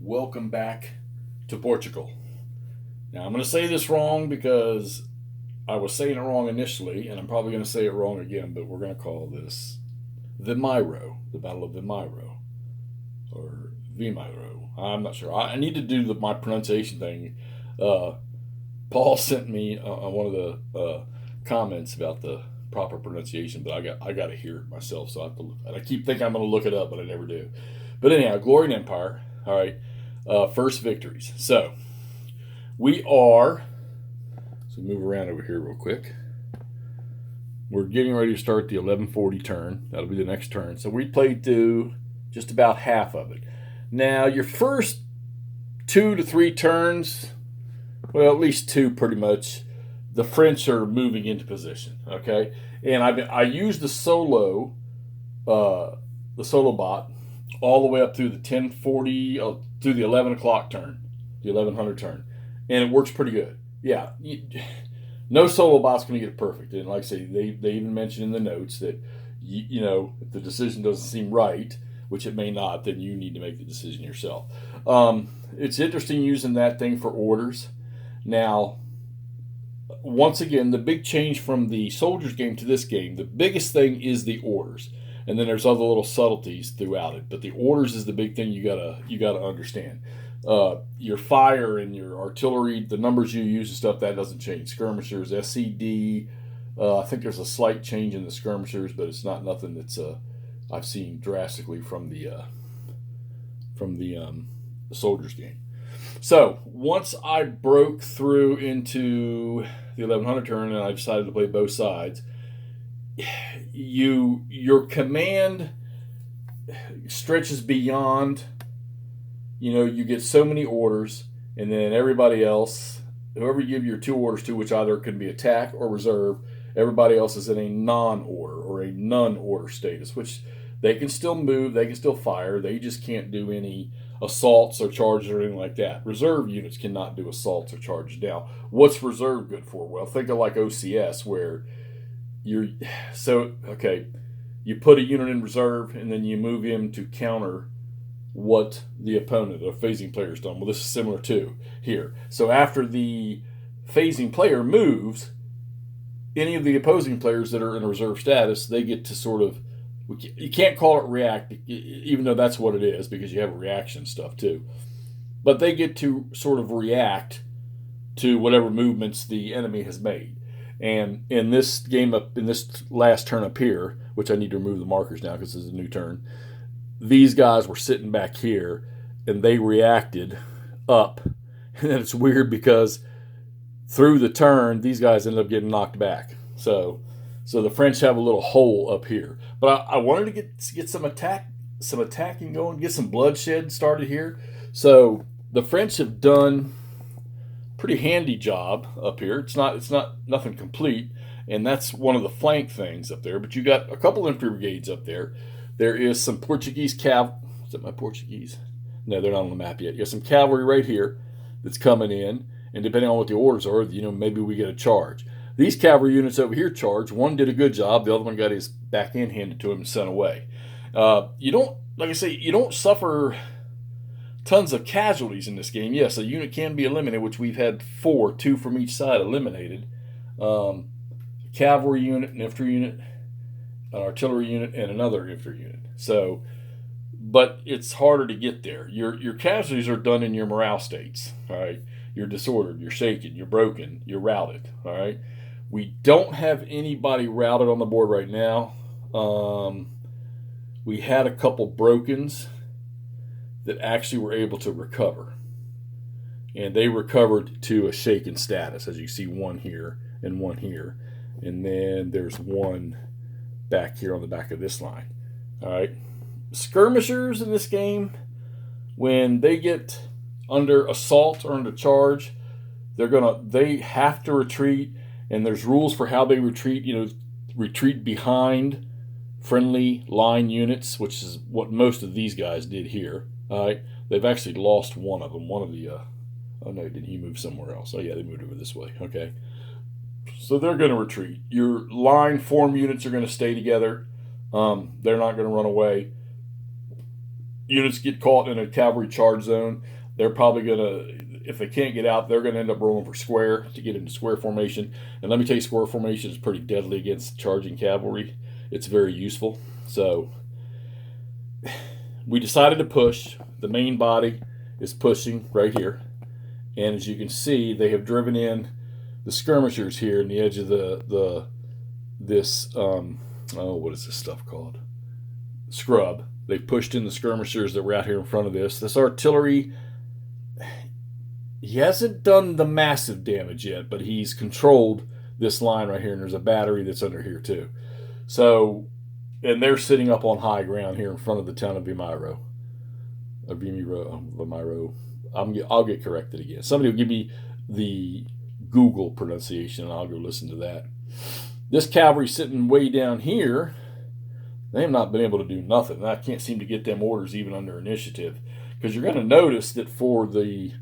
welcome back to Portugal. Now, I'm going to say this wrong because I was saying it wrong initially, and I'm probably going to say it wrong again, but we're going to call this Vimiero, the Battle of Vimiero, or Vimiero. I'm not sure. I need to do my pronunciation thing. Uh, Paul sent me on one of the comments about the proper pronunciation, but I got to hear it myself, so I have to. And I keep thinking I'm going to look it up, but I never do. But anyhow, Glory and Empire. All right, first victories. So we are. So move around over here real quick. We're getting ready to start the 1140 turn. That'll be the next turn. So we played through just about half of it. Now your first 2 to 3 turns, well, at least 2 pretty much, the French are moving into position. Okay, and I used the solo bot all the way up through the 1040 through the 11 o'clock turn, the 1100 turn, and it works pretty good. Yeah, no solo bot's going to get it perfect. And like I say, they even mention in the notes that you know, if the decision doesn't seem right, which it may not, then you need to make the decision yourself. It's interesting using that thing for orders. Now, once again, the big change from the soldiers game to this game, the biggest thing is the orders, and then there's other little subtleties throughout it. But the orders is the big thing you gotta understand. Your fire and your artillery, the numbers you use and stuff, that doesn't change. Skirmishers, SCD. I think there's a slight change in the skirmishers, but it's not nothing that's I've seen drastically from the soldiers game. So once I broke through into the 1100 turn and I decided to play both sides, your command stretches beyond. You know, you get so many orders, and then everybody else, whoever you give your 2 orders to, which either can be attack or reserve, everybody else is in a non-order or a none-order status, which they can still move, they can still fire, they just can't do any assaults or charges or anything like that. Reserve units cannot do assaults or charges. Now, what's reserve good for? Well, think of like OCS, where you put a unit in reserve and then you move him to counter what the opponent or phasing player has done. Well, this is similar to here. So after the phasing player moves, any of the opposing players that are in a reserve status, they get to sort of, you can't call it react, even though that's what it is, because you have reaction stuff too. But they get to sort of react to whatever movements the enemy has made. And in this game in this last turn up here, which I need to remove the markers now because this is a new turn, these guys were sitting back here and they reacted up. And it's weird because through the turn, these guys ended up getting knocked back. So the French have a little hole up here. But I wanted to get some attacking going, get some bloodshed started here. So the French have done a pretty handy job up here. It's not nothing complete, and that's one of the flank things up there. But you got a couple infantry brigades up there. There is some Portuguese cavalry. Is that my Portuguese? No, they're not on the map yet. You have some cavalry right here that's coming in, and depending on what the orders are, you know, maybe we get a charge. These cavalry units over here charge. One did a good job. The other one got his back end handed to him and sent away. You don't, like I say, you don't suffer tons of casualties in this game. Yes, a unit can be eliminated, which we've had 4, 2 from each side eliminated. Cavalry unit, an infantry unit, an artillery unit, and another infantry unit. So, but it's harder to get there. Your casualties are done in your morale states. All right, you're disordered, you're shaken, you're broken, you're routed. All right, we don't have anybody routed on the board right now. We had a couple brokens that actually were able to recover, and they recovered to a shaken status, as you see, one here and one here, and then there's one back here on the back of this line. All right, skirmishers in this game, when they get under assault or under charge, they have to retreat, and there's rules for how they retreat. You know, retreat behind friendly line units, which is what most of these guys did here. All right, they've actually lost one of them. One of the oh no, did he move somewhere else? Oh yeah, they moved over this way. Okay, so they're going to retreat. Your line form units are going to stay together. They're not going to run away. Units get caught in a cavalry charge zone. they're probably going to, if they can't get out, they're going to end up rolling for square to get into square formation. And let me tell you, square formation is pretty deadly against charging cavalry. It's very useful. So we decided to push. The main body is pushing right here. And as you can see, they have driven in the skirmishers here in the edge of this what is this stuff called? Scrub. They pushed in the skirmishers that were out here in front of this. This artillery, he hasn't done the massive damage yet, but he's controlled this line right here, and there's a battery that's under here too. So, and they're sitting up on high ground here in front of the town of Vimiero. Vimiero. I'll get corrected again. Somebody will give me the Google pronunciation, and I'll go listen to that. This cavalry sitting way down here, they have not been able to do nothing. I can't seem to get them orders even under initiative, because you're going to notice that for the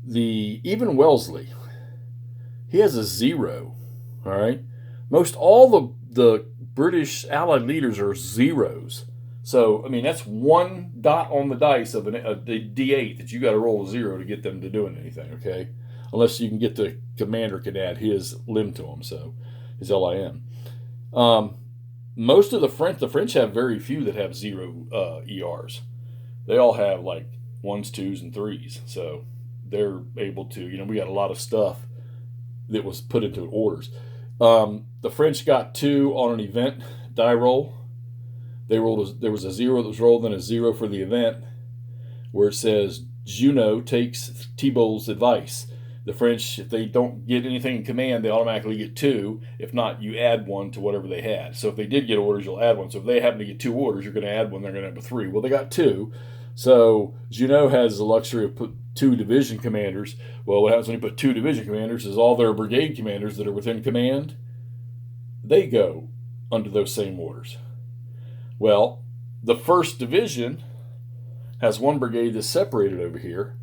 even Wellesley, he has a 0. All right, most all the British Allied leaders are 0s. So I mean that's 1 dot on the dice of a D8 that you got to roll a 0 to get them to doing anything. Okay, unless you can get the commander can add his limb to him, so his LIM. Most of the French have very few that have 0 ERs. They all have like 1s, 2s, and 3s. So they're able to, we got a lot of stuff that was put into orders. The French got 2 on an event die roll. There was a 0 that was rolled and a 0 for the event, where it says Junot takes Thibault's advice. The French, if they don't get anything in command, they automatically get 2. If not, you add 1 to whatever they had. So if they did get orders, you'll add 1. So if they happen to get 2 orders, you're going to add 1. They're going to have a 3. Well, they got 2. So Junot has the luxury of put 2 division commanders. Well, what happens when you put 2 division commanders is all their brigade commanders that are within command, they go under those same orders. Well, the 1st Division has 1 brigade that's separated over here.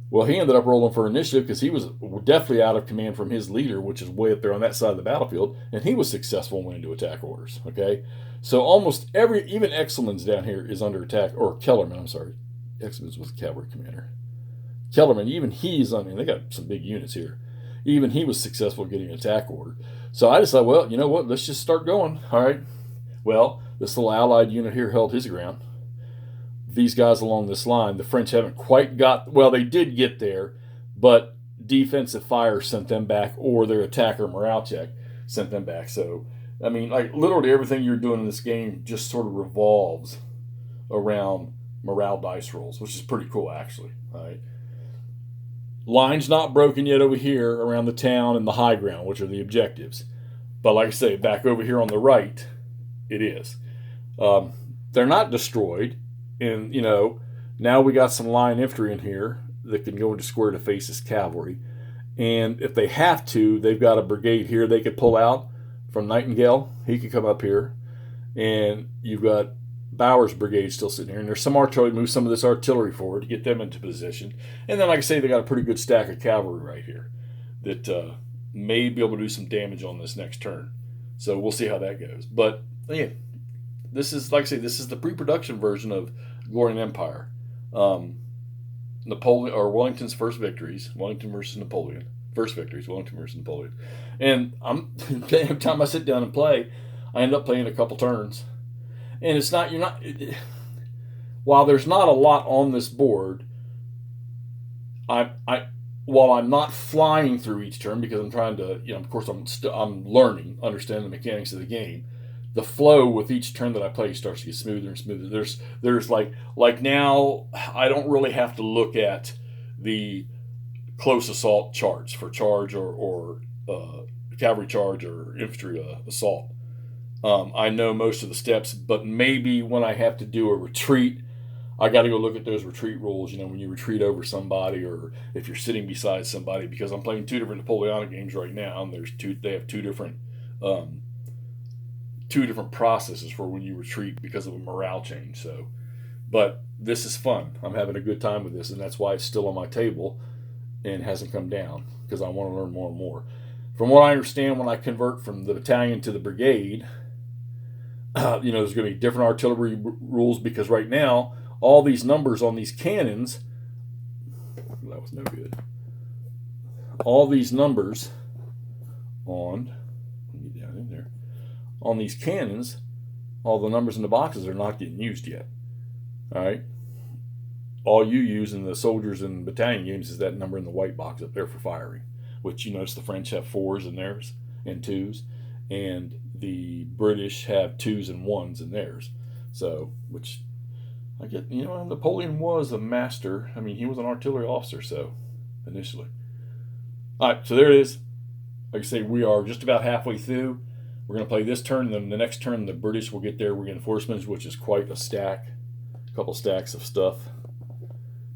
Well, he ended up rolling for initiative because he was definitely out of command from his leader, which is way up there on that side of the battlefield, and he was successful in winning to attack orders. Okay, so almost even Exelman's down here is under attack, or Kellerman. I'm sorry, Exelman's was the cavalry commander. Kellerman, even he's they got some big units here. Even he was successful getting an attack order. So I decided, well, you know what? Let's just start going. All right. Well, this little Allied unit here held his ground. These guys along this line, the French haven't quite got, well, they did get there, but defensive fire sent them back, or their attacker morale check sent them back. So, I mean, like literally everything you're doing in this game just sort of revolves around morale dice rolls, which is pretty cool, actually. All right. Line's not broken yet over here around the town and the high ground, which are the objectives. But like I say, back over here on the right, it is. They're not destroyed. And, now we got some line infantry in here that can go into square to face this cavalry. And if they have to, they've got a brigade here they could pull out from Nightingale. He could come up here. And you've got Bauer's brigade still sitting here. And there's some artillery, move some of this artillery forward to get them into position. And then, like I say, they got a pretty good stack of cavalry right here that may be able to do some damage on this next turn. So we'll see how that goes. But, yeah, this is, like I say, this is the pre-production version of Glory and Empire. Napoleon, or Wellington's first victories. Wellington versus Napoleon. First victories, Wellington versus Napoleon. And every time I sit down and play, I end up playing a couple turns. And it's not, while there's not a lot on this board, while I'm not flying through each turn because I'm trying to, of course I'm learning, understand the mechanics of the game. The flow with each turn that I play starts to get smoother and smoother. There's like now I don't really have to look at the close assault charts for charge or cavalry charge or infantry assault. I know most of the steps, but maybe when I have to do a retreat, I got to go look at those retreat rules. When you retreat over somebody, or if you're sitting beside somebody, because I'm playing 2 different Napoleonic games right now, and they have two different processes for when you retreat because of a morale change. So, but this is fun. I'm having a good time with this, and that's why it's still on my table and hasn't come down, because I want to learn more and more. From what I understand, when I convert from the battalion to the brigade, there's going to be different artillery rules, because right now all these numbers on these cannons that was no good. All these numbers on, let me get down in there, on these cannons, all the numbers in the boxes are not getting used yet. All right. All you use in the soldiers and battalion games is that number in the white box up there for firing, which you notice the French have 4s in theirs and 2s, and the British have 2s and 1s in theirs. So, which I get, Napoleon was a master. I mean, he was an artillery officer, so initially. All right, so there it is. Like I say, we are just about halfway through. We're going to play this turn, and then the next turn, the British will get their reinforcements, which is quite a stack, a couple stacks of stuff.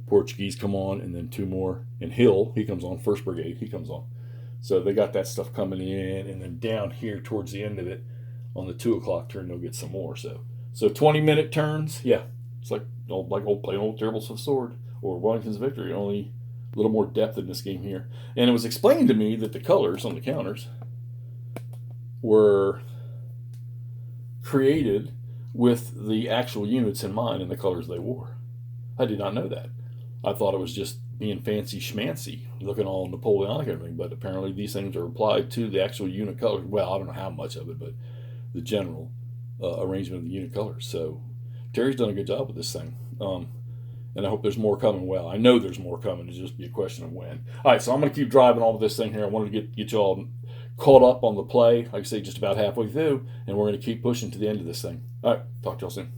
Portuguese come on, and then 2 more. And Hill, he comes on, 1st Brigade, he comes on. So they got that stuff coming in, and then down here towards the end of it, on the 2 o'clock turn, they'll get some more. So 20-minute turns, yeah, it's like playing old Terrible Swift Sword or Wellington's Victory, only a little more depth in this game here. And it was explained to me that the colors on the counters were created with the actual units in mind and the colors they wore. I did not know that. I thought it was just being fancy schmancy, looking all Napoleonic and everything, but apparently these things are applied to the actual unit colors. Well, I don't know how much of it, but the general arrangement of the unit colors. So Terry's done a good job with this thing. And I hope there's more coming. Well, I know there's more coming. It'll just be a question of when. All right, so I'm going to keep driving on with this thing here. I wanted to get you all caught up on the play. Like I say, just about halfway through, and we're going to keep pushing to the end of this thing. All right, talk to y'all soon.